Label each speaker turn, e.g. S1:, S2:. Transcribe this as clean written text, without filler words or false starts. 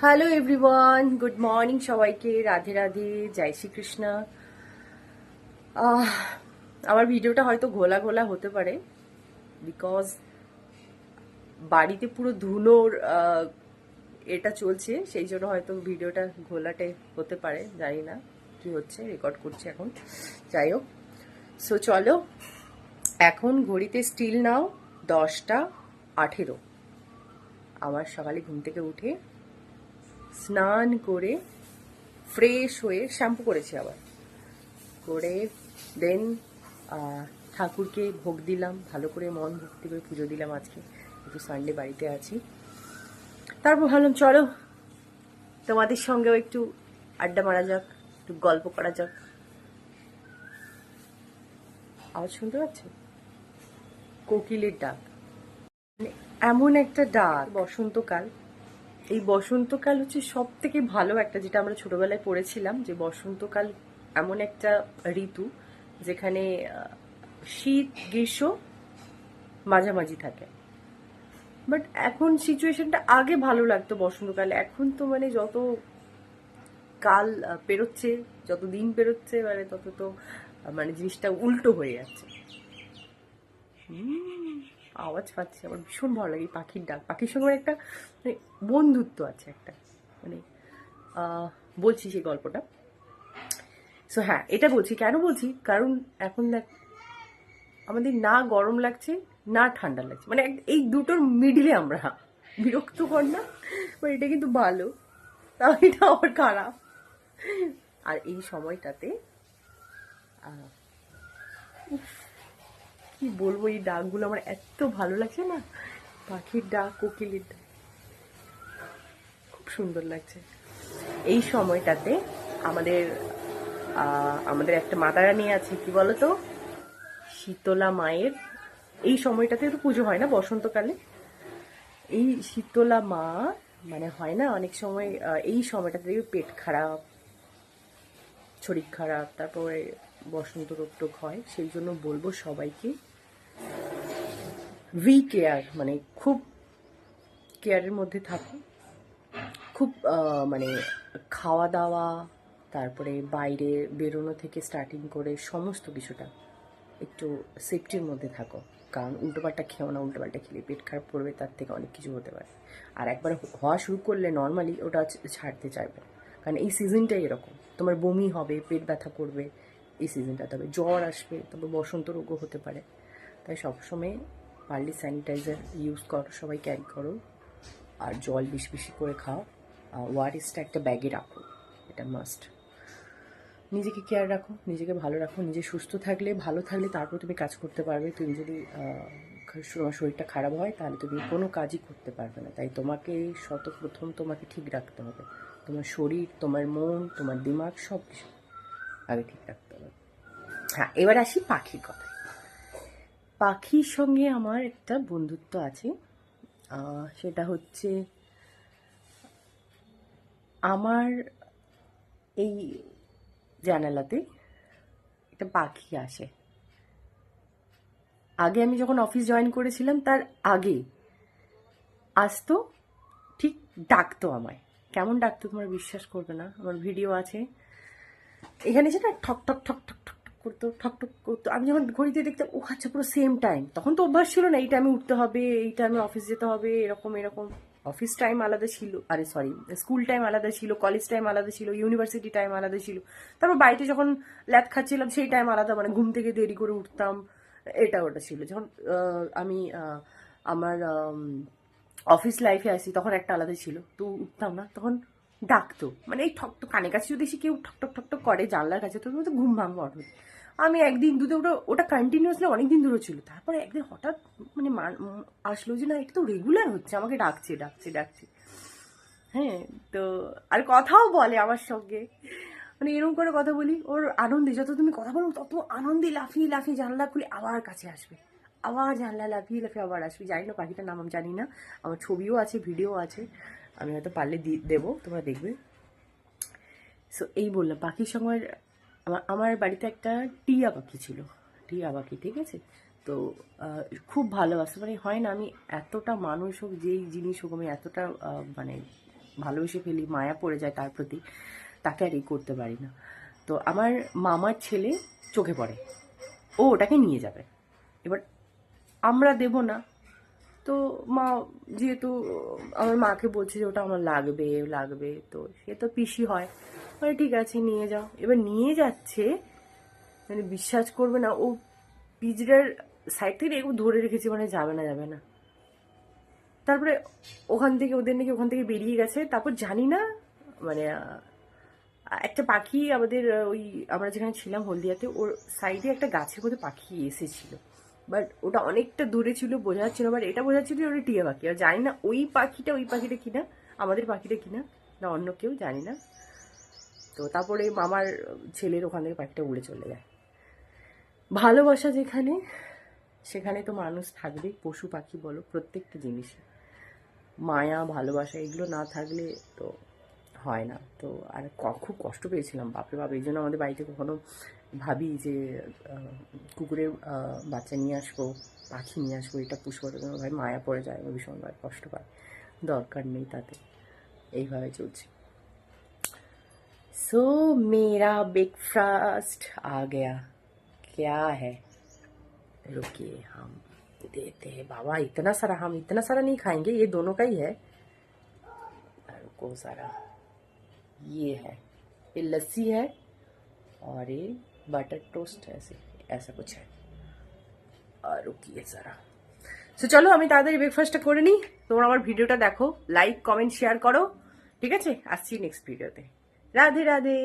S1: Hello everyone, good morning সবাইকে, রাধে রাধে, জয় শ্রীকৃষ্ণ। আমার ভিডিওটা হয়তো ঘোলা ঘোলা হতে পারে, বিকজ বাড়িতে পুরো ধুলোর এটা চলছে, সেই জন্য হয়তো ভিডিওটা ঘোলাটে হতে পারে, জানি না কি হচ্ছে, রেকর্ড করছি এখন। যাই হোক, সো চলো, এখন ঘড়িতে স্টিল নাও 10টা 18। আমার সকালে ঘুম থেকে উঠে স্নান করে ফ্রেশ হয়ে শ্যাম্পু করেছি আবার করে দেন ঠাকুরকে ভোগ দিলাম, ভালো করে মন ভক্তি করে পুজো দিলাম। আজকে একটু সানডে বাড়িতে আছি, তারপর ভাবলাম চলো তোমাদের সঙ্গেও একটু আড্ডা মারা যাক, একটু গল্প করা যাক। আওয়াজ শুনতে পাচ্ছ? কোকিলের ডাক, মানে এমন একটা ডাক। বসন্তকাল, এই বসন্তকাল হচ্ছে সব থেকে ভালো একটা, যেটা আমরা ছোটবেলায় পড়েছিলাম যে বসন্তকাল এমন একটা ঋতু যেখানে শীত গ্রীষ্ম মাঝামাঝি থাকে। বাট এখন সিচুয়েশনটা, আগে ভালো লাগতো বসন্তকালে, এখন তো মানে যত কাল পেরোচ্ছে, যত দিন পেরোচ্ছে, মানে তত তো মানে জিনিসটা উল্টো হয়ে যাচ্ছে। আওয়াজ পাচ্ছি, আমার ভীষণ ভালো লাগে পাখির ডাক। পাখির সঙ্গে একটা মানে বন্ধুত্ব আছে একটা, মানে বলছি সেই গল্পটা। সো হ্যাঁ, এটা বলছি, কেন বলছি, কারণ এখন দেখ আমাদের না গরম লাগছে না ঠান্ডা লাগছে, মানে এই দুটোর মিডিলে আমরা, বিরক্তকর না? বাট এটা কিন্তু ভালো, তাও এটা আবার খারাপ। আর এই সময়টাতে কি বলবো, এই ডাকগুলো আমার এত ভালো লাগছে না, পাখির ডাক, কোকিলের ডাক, খুব সুন্দর লাগছে। এই সময়টাতে আমাদের আমাদের একটা মাতা রানী আছে, কি বলতো, শীতলা মায়ের। এই সময়টাতে তো পুজো হয় না বসন্তকালে, এই শীতলা মা, মানে হয় না অনেক সময় এই সময়টাতে দেখবে পেট খারাপ, শরীর খারাপ, তারপরে বসন্ত রোগ টোগ হয়। সেই জন্য বলবো সবাইকে কেয়ার, মানে খুব কেয়ারের মধ্যে থাকো, খুব মানে খাওয়া দাওয়া, তারপরে বাইরে বেরোনো থেকে স্টার্টিং করে সমস্ত কিছুটা একটু সেফটির মধ্যে থাকো। কারণ উল্টোপাল্টা খেও না, উল্টোপাল্টা খেলে পেট খারাপ করবে, তার থেকে অনেক কিছু হতে পারে। আর একবার হওয়া শুরু করলে নর্মালি ওটা ছাড়তে চাইবে, কারণ এই সিজনটাই এরকম, তোমার বমি হবে, পেট ব্যথা করবে এই সিজনটা, তবে জ্বর আসবে, তবে বসন্ত রোগও হতে পারে। তাই সবসময় পারলে স্যানিটাইজার ইউজ করো, সবাই ক্যারি করো, আর জল বেশি বেশি করে খাও। ওয়ারেসটা একটা ব্যাগে রাখো, এটা মাস্ট। নিজেকে কেয়ার রাখো, নিজেকে ভালো রাখো, নিজে সুস্থ থাকলে, ভালো থাকলে তারপর তুমি কাজ করতে পারবে। তুমি যদি তোমার শরীরটা খারাপ হয় তাহলে তুমি কোনো কাজই করতে পারবে না। তাই তোমাকে প্রথম তোমাকে ঠিক রাখতে হবে, তোমার শরীর, তোমার মন, তোমার দিমাগ, সব কিছু আগে ঠিক রাখতে হবে। হ্যাঁ, এবার আসি পাখির কথায়। পাখির সঙ্গে আমার একটা বন্ধুত্ব আছে, সেটা হচ্ছে আমার এই জানালাতে একটা পাখি আসে। আগে আমি যখন অফিস জয়েন করেছিলাম তার আগে আসতো, ঠিক ডাকতো আমায়। কেমন ডাকতো তোমরা বিশ্বাস করবে না, আমার ভিডিও আছে এখানে, সেটা ঠক ঠক ঠক ঠক ঠক ঠক করতো, ঠক ঠক করতো। আমি যখন ঘড়িতে দেখতাম, ও আচ্ছা পুরো সেম টাইম। তখন তো অভ্যাস ছিল না এই টাইমে উঠতে হবে, এই টাইমে অফিস যেতে হবে, এরকম এরকম। অফিস টাইম আলাদা ছিল, আরে সরি, স্কুল টাইম আলাদা ছিল, কলেজ টাইম আলাদা ছিল, ইউনিভার্সিটি টাইম আলাদা ছিল, তারপর বাড়িতে যখন ল্যাদ খাচ্ছিলাম সেই টাইম আলাদা, মানে ঘুম থেকে দেরি করে উঠতাম, এটা ওটা ছিল। যখন আমি আমার অফিস লাইফে আসি তখন একটা আলাদা ছিল, তো উঠতাম না, তখন ডাকতো, মানে এই ঠক ঠক, কানে কাছে যদি এসে কেউ ঠক ঠক ঠক ঠক করে জানলার কাছে, তো ঘুম ভাঙবো অটো। আমি একদিন দুটো, ওটা ওটা কন্টিনিউয়াসলি অনেকদিন ধরে ছিল। তারপরে একদিন হঠাৎ মানে আসলো যে না, এটা তো রেগুলার হচ্ছে, আমাকে ডাকছে ডাকছে ডাকছে। হ্যাঁ, তো আর কথাও বলে আমার সঙ্গে, মানে এরকম করে কথা বলি, ওর আনন্দে, যত তুমি কথা বলো তত আনন্দে লাফিয়ে লাফিয়ে জানলা খুলে আবার কাছে আসবে, আবার জানলা লাফিয়ে লাফিয়ে আবার আসবে। জানি না পাখিটার নাম, আমি জানি না, আমার ছবিও আছে, ভিডিও আছে, আমি হয়তো পারলে দেবো, তোমরা দেখবে। সো এই বললাম পাখির সঙ্গে, আমার বাড়িতে একটা টিয়া পাখি ছিল, টিয়া পাখি, ঠিক আছে। তো খুব ভালোবাসে, মানে হয় না আমি এতটা মানুষ হোক, যেই জিনিস হোক, আমি এতটা মানে ভালোবেসে ফেলি, মায়া পড়ে যায় তার প্রতি, তাকে আর এই করতে পারি না। তো আমার মামার ছেলে চোখে পড়ে, ও ওটাকে নিয়ে যাবে। এবার আমরা দেব না, তো মা যেহেতু আমার মাকে বলছে যে ওটা আমার লাগবে লাগবে, তো সে তো পিসি হয়, মানে ঠিক আছে নিয়ে যাও। এবার নিয়ে যাচ্ছে, মানে বিশ্বাস করবে না, ও পিজড়ার সাইড থেকে এরকম ধরে রেখেছে, মানে যাবে না যাবে না। তারপরে ওখান থেকে ওদের নাকি ওখান থেকে বেরিয়ে গেছে। তারপর জানি না, মানে একটা পাখি আমাদের ওই আমরা যেখানে ছিলাম হলদিয়াতে, ওর সাইডে একটা গাছের মধ্যে পাখি এসেছিল, বাট ওটা অনেকটা দূরে ছিল, বোঝা যাচ্ছিল। বাট এটা বোঝা যাচ্ছিল ওটা টিয়া পাখি। আর জানি না ওই পাখিটা কিনা, আমাদের পাখিটা কিনা না অন্য কেউ, জানি না। তো তারপরে মামার ছেলের ওখান থেকে পাখিটা উড়ে চলে যায়। ভালোবাসা যেখানে, সেখানে তো মানুষ থাকবেই, পশু পাখি বলো, প্রত্যেকটা জিনিসই মায়া ভালোবাসা এগুলো না থাকলে তো হয় না। তো আর খুব কষ্ট পেয়েছিলাম, বাপরে বাপ। এই জন্য আমাদের বাড়িতে কখনো ভাবি যে কুকুরের বাচ্চা নিয়ে আসবো, পাখি নিয়ে আসবো, এটা পুষবো, ভাই মায়া পড়ে যায়, ভীষণভাবে কষ্ট পায়, দরকার নেই তাতে, এইভাবে চলছে। सो मेरा ब्रेकफास्ट आ गया। क्या है, रुकिए हम देते हैं। बाबा इतना सारा, हम इतना सारा नहीं खाएंगे, ये दोनों का ही है। रुको सारा, ये है, ये लस्सी है और ये बटर टोस्ट है, ऐसे ऐसा कुछ है। और रुकिए जरा। সো চলো আমি তাড়াতাড়ি ব্রেকফাস্টটা করে নিই। তোমরা আমার ভিডিওটা দেখো, লাইক কমেন্ট শেয়ার করো, ঠিক আছে? আসছি নেক্সট ভিডিওতে। রাধে রাধে।